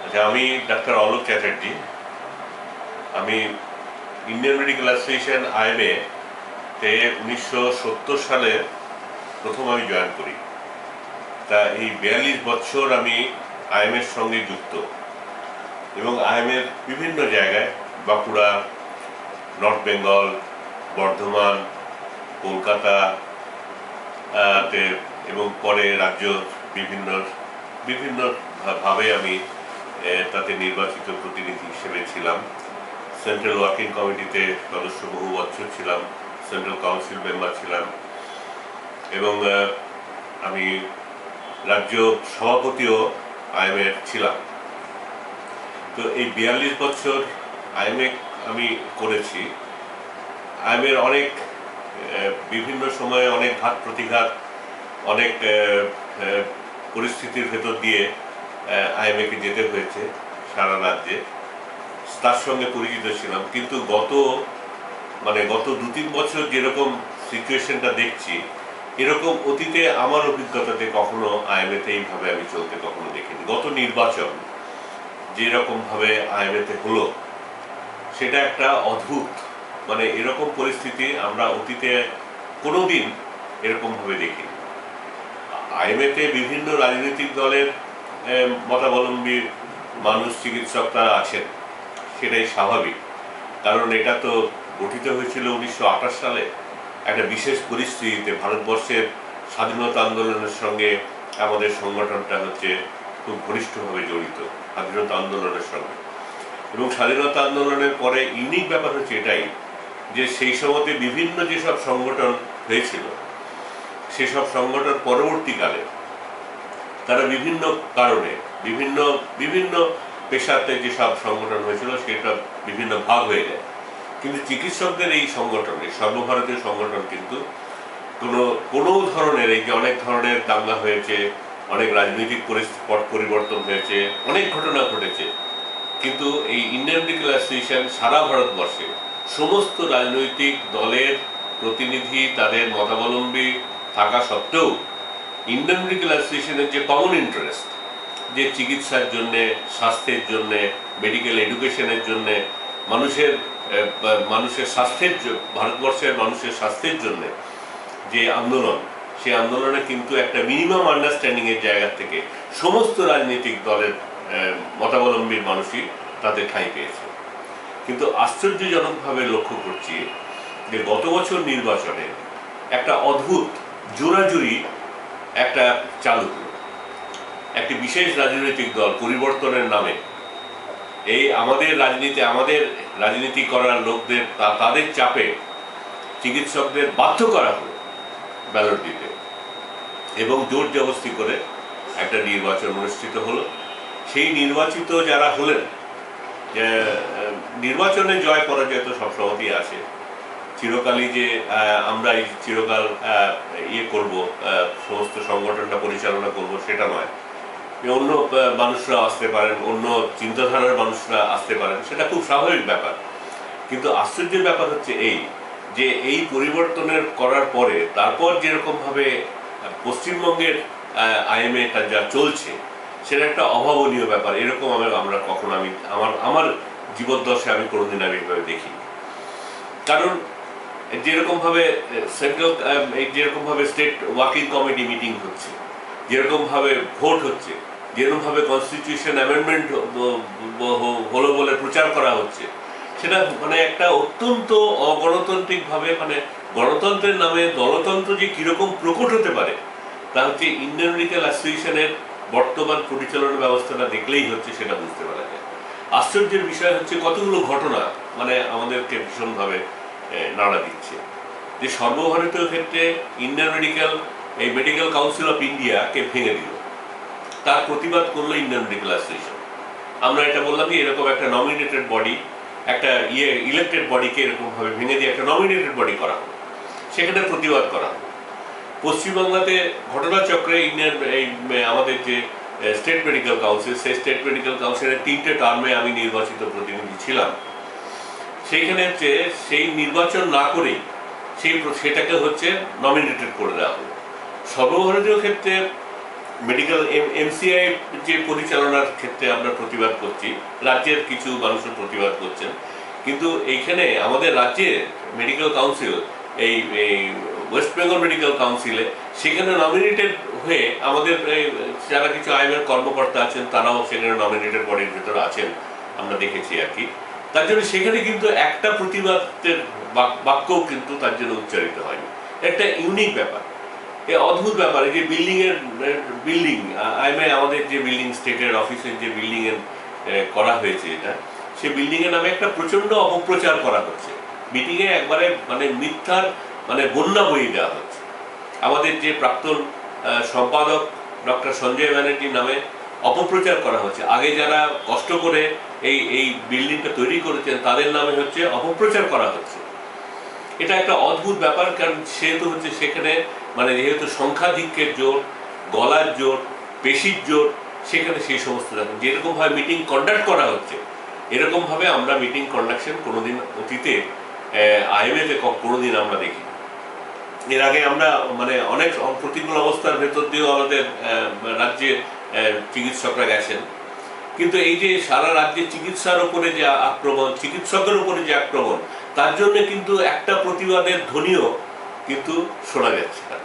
আচ্ছা, আমি ডাক্তার অলোক চ্যাটার্জি। আমি ইন্ডিয়ান মেডিকেল অ্যাসোসিয়েশন আইএমএ তে 1970 সালে প্রথম আমি জয়েন করি। তা এই 42 বছর আমি আইএমএর সঙ্গে যুক্ত এবং আইএমএর বিভিন্ন জায়গায় বাঁকুড়া, নর্থ বেঙ্গল, বর্ধমান, কলকাতা তে এবং পরে রাজ্য বিভিন্ন বিভিন্ন ভাবে আমি তাতে নির্বাচিত প্রতিনিধি হিসেবে ছিলাম। সেন্ট্রাল ওয়ার্কিং কমিটিতে সদস্য বহু বছর ছিলাম, সেন্ট্রাল কাউন্সিল মেম্বার ছিলাম এবং আমি রাজ্য সভাপতিও আইএমএর ছিলাম। তো এই 42 বছর আইএমএ আমি করেছি। আইএমএর অনেক বিভিন্ন সময়ে অনেক ঘাত প্রতিঘাত, অনেক পরিস্থিতির ভেতর দিয়ে আইএমএকে যেতে হয়েছে সারা রাজ্যে। তার সঙ্গে পরিচিত ছিলাম, কিন্তু গত 2-3 বছর যেরকম সিচুয়েশনটা দেখছি, এরকম অতীতে আমার অভিজ্ঞতাতে কখনো আইএমএতে এইভাবে আমি চলতে কখনো দেখিনি। গত নির্বাচন যেরকমভাবে আইএমএতে হলো, সেটা একটা অদ্ভুত, এরকম পরিস্থিতি আমরা অতীতে কোনোদিন এরকমভাবে দেখিনি। আইএমএতে বিভিন্ন রাজনৈতিক দলের মতাবলম্বী মানুষ, চিকিৎসক তারা আছেন, সেটাই স্বাভাবিক। কারণ এটা তো গঠিত হয়েছিল 1928 সালে একটা বিশেষ পরিস্থিতিতে। ভারতবর্ষের স্বাধীনতা আন্দোলনের সঙ্গে আমাদের সংগঠনটা হচ্ছে খুব ঘনিষ্ঠভাবে জড়িত, স্বাধীনতা আন্দোলনের সঙ্গে। এবং স্বাধীনতা আন্দোলনের পরে ইউনিক ব্যাপার হচ্ছে এটাই যে সেই সময়তে বিভিন্ন যেসব সংগঠন হয়েছিল, সেসব সংগঠন পরবর্তীকালে তারা বিভিন্ন কারণে বিভিন্ন বিভিন্ন পেশাতে যেসব সংগঠন হয়েছিল সেটা বিভিন্ন ভাগ হয়ে যায়। কিন্তু চিকিৎসকদের এই সংগঠনে, সর্বভারতীয় সংগঠন, কিন্তু কোনো ধরনের, এই যে অনেক ধরনের দাঙ্গা হয়েছে, অনেক রাজনৈতিক পট পরিবর্তন হয়েছে, অনেক ঘটনা ঘটেছে, কিন্তু এই ইন্ডিয়ান মেডিকেল অ্যাসোসিয়েশন সারা ভারতবর্ষে সমস্ত রাজনৈতিক দলের প্রতিনিধি, তাদের মতাবলম্বী থাকা সত্ত্বেও ইন্ডিয়ান মেডিকেল অ্যাসোসিয়েশনের যে কমন ইন্টারেস্ট, যে চিকিৎসার জন্যে, স্বাস্থ্যের জন্যে, মেডিকেল এডুকেশনের জন্যে, মানুষের স্বাস্থ্যের, ভারতবর্ষের মানুষের স্বাস্থ্যের জন্যে যে আন্দোলন, সেই আন্দোলনে কিন্তু একটা মিনিমাম আন্ডারস্ট্যান্ডিংয়ের জায়গা থেকে সমস্ত রাজনৈতিক দলের মতাবলম্বীর মানুষই তাদের ঠাঁই পেয়েছে। কিন্তু আশ্চর্যজনকভাবে লক্ষ্য করছি যে গত বছর নির্বাচনে একটা অদ্ভুত জোরাজুরি একটা চালু হলো। একটি বিশেষ রাজনৈতিক দল পরিবর্তনের নামে এই আমাদের রাজনীতি করার লোকদের, তাদের চাপে চিকিৎসকদের বাধ্য করা হলো ব্যালট দিতে এবং জোর জবরদস্তি করে একটা নির্বাচন অনুষ্ঠিত হলো। সেই নির্বাচিত যারা হলেন, নির্বাচনে জয় পরাজয় তো সবসময়ই আসে। চিরকালই যে আমরা এই চিরকাল করব, সমস্ত সংগঠনটা পরিচালনা করব, সেটা নয়। অন্য মানুষরা আসতে পারেন, অন্য চিন্তাধারার মানুষরা আসতে পারেন, সেটা খুব স্বাভাবিক ব্যাপার। কিন্তু আশ্চর্যের ব্যাপার হচ্ছে এই যে এই পরিবর্তনের করার পরে তারপর যেরকমভাবে পশ্চিমবঙ্গের আইএমএটা যা চলছে, সেটা একটা অভাবনীয় ব্যাপার। এরকম আমরা কখনো, আমার জীবদ্দশায় আমি কোনোদিন এইভাবে দেখিনি। কারণ যেরকমভাবে যেরকমভাবে স্টেট ওয়ার্কিং কমিটি মিটিং হচ্ছে, যেরকমভাবে ভোট হচ্ছে, যেরকমভাবে কনস্টিটিউশন অ্যামেন্ডমেন্ট হলো বলে প্রচার করা হচ্ছে, সেটা একটা অত্যন্ত অগণতান্ত্রিকভাবে, গণতন্ত্রের নামে দলতন্ত্র যে কিরকম প্রকট হতে পারে, তা হচ্ছে ইন্ডিয়ান মেডিকেল অ্যাসোসিয়েশনের বর্তমান পরিচালনা ব্যবস্থাটা দেখলেই হচ্ছে সেটা বুঝতে পারা যায়। আশ্চর্যের বিষয় হচ্ছে কতগুলো ঘটনা আমাদেরকে ভীষণভাবে নাড়া দিচ্ছে। যে সর্বভারতীয় ক্ষেত্রে ইন্ডিয়ান মেডিকেল কাউন্সিল অফ ইন্ডিয়াকে ভেঙে দিল, তার প্রতিবাদ করলো ইন্ডিয়ান মেডিকেল অ্যাসোসিয়েশন। আমরা এটা বললাম যে এরকম একটা নমিনেটেড বডি, একটা ইলেক্টেড বডিকে এরকমভাবে ভেঙে দিয়ে একটা নমিনেটেড বডি করা হলো, সেখানে প্রতিবাদ করা হলো। পশ্চিমবাংলাতে ঘটনাচক্রে আমাদের যে স্টেট মেডিকেল কাউন্সিল, সেই স্টেট মেডিকেল কাউন্সিলের 3টে টার্মে আমি নির্বাচিত প্রতিনিধি ছিলাম। সেইখানে হচ্ছে সেই নির্বাচন না করেই সেটাকে হচ্ছে নমিনেটেড করে দেওয়া হলো। সর্বভারতীয় ক্ষেত্রে মেডিকেল এমসিআই যে পরিচালনার ক্ষেত্রে আমরা প্রতিবাদ করছি, রাজ্যের কিছু মানুষের প্রতিবাদ করছেন, কিন্তু এইখানে আমাদের রাজ্যে মেডিকেল কাউন্সিল এই ওয়েস্ট বেঙ্গল মেডিকেল কাউন্সিলে সেখানে নমিনেটেড হয়ে আমাদের যারা কিছু আইনের কর্মকর্তা আছেন তারাও সেখানে নমিনেটেড বডির ভিতরে আছেন, আমরা দেখেছি আর কি। তার জন্য সেখানে কিন্তু একটা প্রতিবাদের বাক্যও কিন্তু তার জন্য উচ্চারিত হয়নি। একটা ইউনিক ব্যাপার, অদ্ভুত ব্যাপার। এই যে বিল্ডিং আমাদের যে বিল্ডিং, স্টেটের অফিসের যে বিল্ডিং এর করা হয়েছে, এটা সে বিল্ডিং এর নামে একটা প্রচন্ড অপপ্রচার করা হচ্ছে। মিটিং এ একবারে মানে মিথ্যার মানে বন্যা বইয়ে দেওয়া হচ্ছে। আমাদের যে প্রাক্তন সম্পাদক ডক্টর সঞ্জয় ব্যানার্জির নামে অপপ্রচার করা হচ্ছে। আগে যারা কষ্ট করে এই বিল্ডিংটা তৈরি করেছেন তাদের নামে হচ্ছে অপপ্রচার করা হচ্ছে। এটা একটা অদ্ভুত ব্যাপার, কারণ সেহেতু হচ্ছে সেখানে মানে যেহেতু সংখ্যাধিক্যের জোর, গলার জোর, পেশির জোর, সেখানে সেই সমস্ত দেখুন যেরকমভাবে মিটিং কন্ডাক্ট করা হচ্ছে, এরকমভাবে আমরা মিটিং কন্ডাকশন কোনোদিন অতীতে আইএমএতে কোনোদিন আমরা দেখি। এর আগে আমরা মানে অনেক প্রতিকূল অবস্থার ভেতর দিয়েও আমাদের রাজ্যে চিকিৎসকরা গেছেন, কিন্তু এই যে সারা রাজ্যে চিকিৎসার উপরে যে আক্রমণ, চিকিৎসকের উপরে যে আক্রমণ, তার জন্য কিন্তু একটা প্রতিবাদের ধ্বনিও কিন্তু শোনা যাচ্ছে না।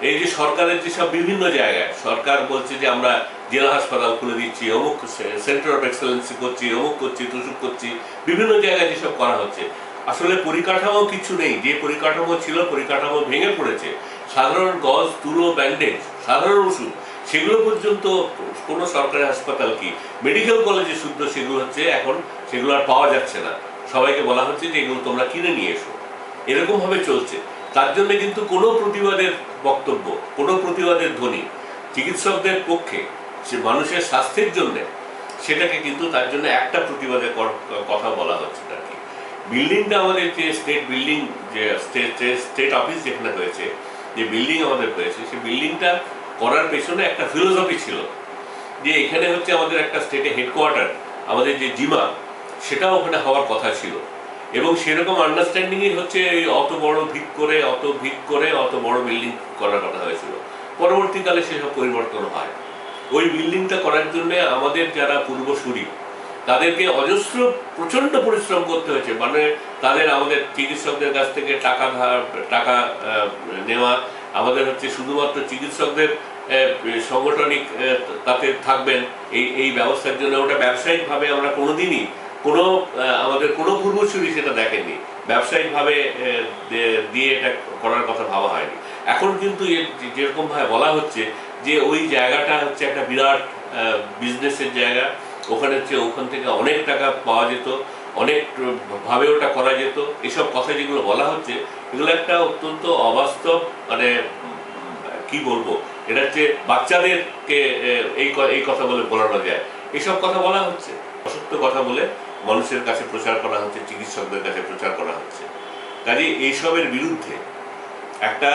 এই যে সরকারের যেসব বিভিন্ন জায়গায় সরকার বলছে যে আমরা জেলা হাসপাতাল খুলে দিচ্ছি, অমুক সেন্টার অফ এক্সেলেন্সি করছি, অমুক করছি, তুসুক করছি, বিভিন্ন জায়গায় যেসব করা হচ্ছে, আসলে পরিকাঠামো কিছু নেই। যে পরিকাঠামো ছিল পরিকাঠামো ভেঙে পড়েছে। সাধারণ গজ, তুলো, ব্যান্ডেজ, সাধারণ ওষুধ, সেগুলো পর্যন্ত কোনো সরকারি হাসপাতাল কি মেডিকেল কলেজে শুদ্ধ সেগুলো হচ্ছে এখন সেগুলো আর পাওয়া যাচ্ছে না। সবাইকে বলা হচ্ছে যে এগুলো তোমরা কিনে নিয়ে এসো, এরকমভাবে চলছে। তার জন্য কিন্তু কোনো প্রতিবাদের বক্তব্য, কোনো প্রতিবাদের ধ্বনি চিকিৎসকদের পক্ষে, সে মানুষের স্বাস্থ্যের জন্যে, সেটাকে কিন্তু তার জন্য একটা প্রতিবাদের কথা বলা হচ্ছে না। কি বিল্ডিংটা আমাদের যে স্টেট বিল্ডিং, যে স্টেট অফিস যেখানে হয়েছে, যে বিল্ডিং আমাদের হয়েছে, সেই বিল্ডিংটা করার পেছনে একটা ফিলোসফি ছিল যে এখানে হচ্ছে আমাদের একটা স্টেটে হেডকোয়ার্টার, আমাদের যে জিমা, সেটাও ওখানে হওয়ার কথা ছিল। এবং সেরকম আন্ডারস্ট্যান্ডিংই হচ্ছে অত বড় ভিক করে অত বড় বিল্ডিং করার কথা হয়েছিল। পরবর্তীকালে সেসব পরিবর্তন হয়। ওই বিল্ডিংটা করার জন্য আমাদের যারা পূর্বসূরি, তাদেরকে অজস্র প্রচণ্ড পরিশ্রম করতে হয়েছে। মানে আমাদের চিকিৎসকদের কাছ থেকে টাকা নেওয়া, আমাদের হচ্ছে শুধুমাত্র চিকিৎসকদের সাংগঠনিক তাতে থাকবেন এই ব্যবস্থার জন্য। ওটা ব্যবসায়িকভাবে আমরা কোনোদিনই আমাদের কোনো পূর্বসূরি সেটা দেখেননি, ব্যবসায়িকভাবে দিয়ে এটা করার কথা ভাবা হয়নি। এখন কিন্তু যেরকমভাবে বলা হচ্ছে যে ওই জায়গাটা হচ্ছে একটা বিরাট বিজনেসের জায়গা, ওখান থেকে অনেক টাকা পাওয়া যেত, অনেক ভাবে ওটা করা যেত, এসব কথা যেগুলো বলা হচ্ছে, এগুলো একটা অত্যন্ত অবাস্তব, মানে কি বলবো, এটা হচ্ছে বাচ্চাদেরকে এই কথা বলে বলানো যায়, এসব কথা বলা হচ্ছে, অসত্য কথা বলে মানুষের কাছে প্রচার করা হচ্ছে, চিকিৎসকদের কাছে প্রচার করা হচ্ছে। কাজে এইসবের বিরুদ্ধে একটা,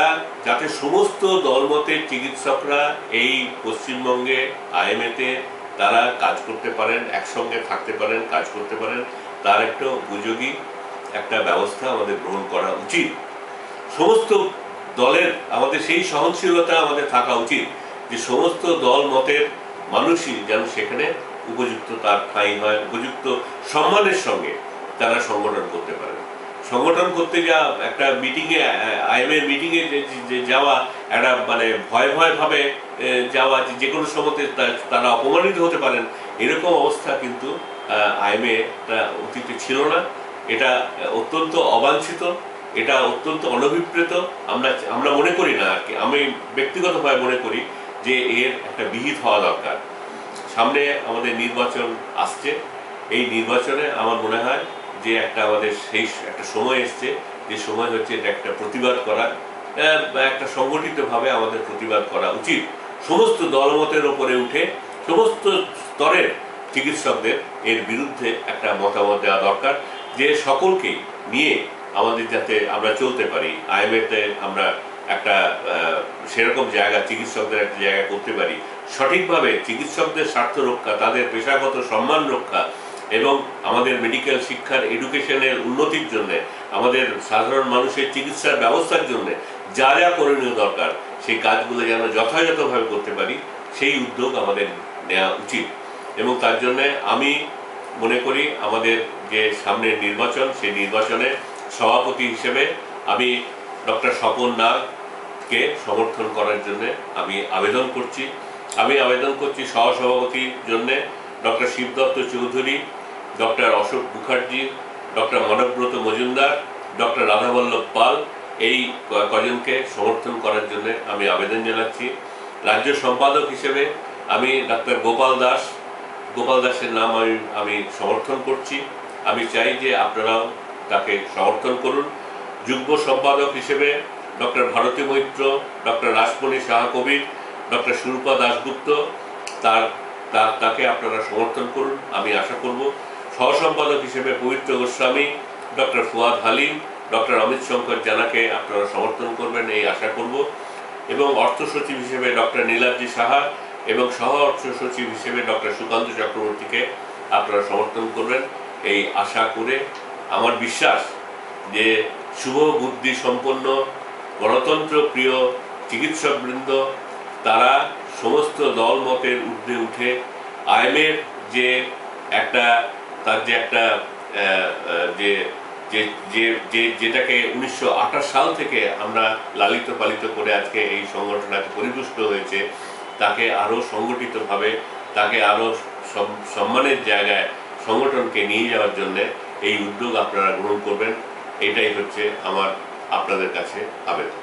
যাতে সমস্ত দলমতের চিকিৎসকরা এই পশ্চিমবঙ্গে আইএমএতে তারা কাজ করতে পারেন, একসঙ্গে থাকতে পারেন, কাজ করতে পারেন, তার একটা উপযোগী একটা ব্যবস্থা আমাদের গ্রহণ করা উচিত। সমস্ত দলের আমাদের সেই সহনশীলতা আমাদের থাকা উচিত যে সমস্ত দল মতের মানুষই যেন সেখানে উপযুক্ত তার ঠাঁই হয়, উপযুক্ত সম্মানের সঙ্গে তারা সংগঠন করতে পারে। সংগঠন করতে যাওয়া, একটা মিটিংয়ে, আইএমএ মিটিংয়ে যাওয়া, একটা মানে ভয় ভাবে যাওয়া, যে কোনো সময়তে তারা অপমানিত হতে পারেন, এরকম অবস্থা কিন্তু আইএমএ অতীতে ছিল না। এটা অত্যন্ত অবাঞ্ছিত, এটা অত্যন্ত অনভিপ্রেত। আমরা মনে করি না আর কি, আমি ব্যক্তিগতভাবে মনে করি যে এর একটা বিহিত হওয়া দরকার। সামনে আমাদের নির্বাচন আসছে, এই নির্বাচনে আমার মনে হয় যে আমাদের সেই একটা সময় এসছে, যে সময় হচ্ছে এটা একটা প্রতিবাদ করা, একটা সংগঠিতভাবে আমাদের প্রতিবাদ করা উচিত। সমস্ত দলমতের ওপরে উঠে সমস্ত স্তরের চিকিৎসকদের এর বিরুদ্ধে একটা মতামত দেওয়া দরকার, যে সকলকেই নিয়ে আমাদের যাতে আমরা চলতে পারি, আইএমএতে আমরা একটা সেরকম জায়গা, চিকিৎসকদের একটা জায়গা করতে পারি, সঠিকভাবে চিকিৎসকদের স্বার্থ রক্ষা, তাদের পেশাগত সম্মান রক্ষা, এবং আমাদের মেডিকেল শিক্ষার, এডুকেশনের উন্নতির জন্য, আমাদের সাধারণ মানুষের চিকিৎসার ব্যবস্থার জন্য যা যা করণীয় দরকার, সেই কাজগুলো যেন যথাযথভাবে করতে পারি, সেই উদ্যোগ আমাদের নেওয়া উচিত। এবং তার জন্যে আমি মনে করি আমাদের যে সামনের নির্বাচন, সেই নির্বাচনে সভাপতি হিসেবে আমি ডক্টর স্বপন নাগকে সমর্থন করার জন্য আমি আবেদন করছি। আমি আবেদন করছি সহসভাপতির জন্যে doctor Shibdatta Chowdhury, doctor Ashok Mukherjee, doctor Manabbrata Majumdar, doctor Radhaballabh Pal, এই কজনকে সমর্থন করার জন্য আমি আবেদন জানাচ্ছি। রাজ্য সম্পাদক হিসেবে আমি ডাক্তার গোপাল দাসের নাম আমি সমর্থন করছি। আমি চাই যে আপনারাও তাকে সমর্থন করুন। যুগ্ম সম্পাদক হিসেবে ডক্টর ভারতী মৈত্র, ডক্টর রাসমণি সাহা কবির, ডক্টর সুরূপা দাশগুপ্ত, তাকে আপনারা সমর্থন করুন, আমি আশা করব। সহসম্পাদক হিসেবে পবিত্র গোস্বামী, ডক্টর ফুয়াদ হালিম, ডক্টর অমিত শঙ্কর জানাকে আপনারা সমর্থন করবেন, এই আশা করব। এবং অর্থ সচিব হিসেবে ডক্টর নীলাদ্রি সাহা এবং সহ অর্থ সচিব হিসেবে ডক্টর সুকান্ত চক্রবর্তীকে আপনারা সমর্থন করবেন, এই আশা করে আমার বিশ্বাস যে শুভ বুদ্ধি সম্পন্ন গণতন্ত্র প্রিয় চিকিৎসকবৃন্দ তারা সমস্ত দল মতের ঊর্ধ্বে উঠে আইএমএর যে একটা তার যে একটা যেটাকে 1928 সাল থেকে আমরা লালিত পালিত করে আজকে এই সংগঠন এত পরিপুষ্ট হয়েছে, তাকে আরও সংগঠিতভাবে, তাকে আরও সম্মানের জায়গায় সংগঠনকে নিয়ে যাওয়ার জন্য এই উদ্যোগ আপনারা গ্রহণ করবেন, এটাই হচ্ছে আমার আপনাদের কাছে আবেদন।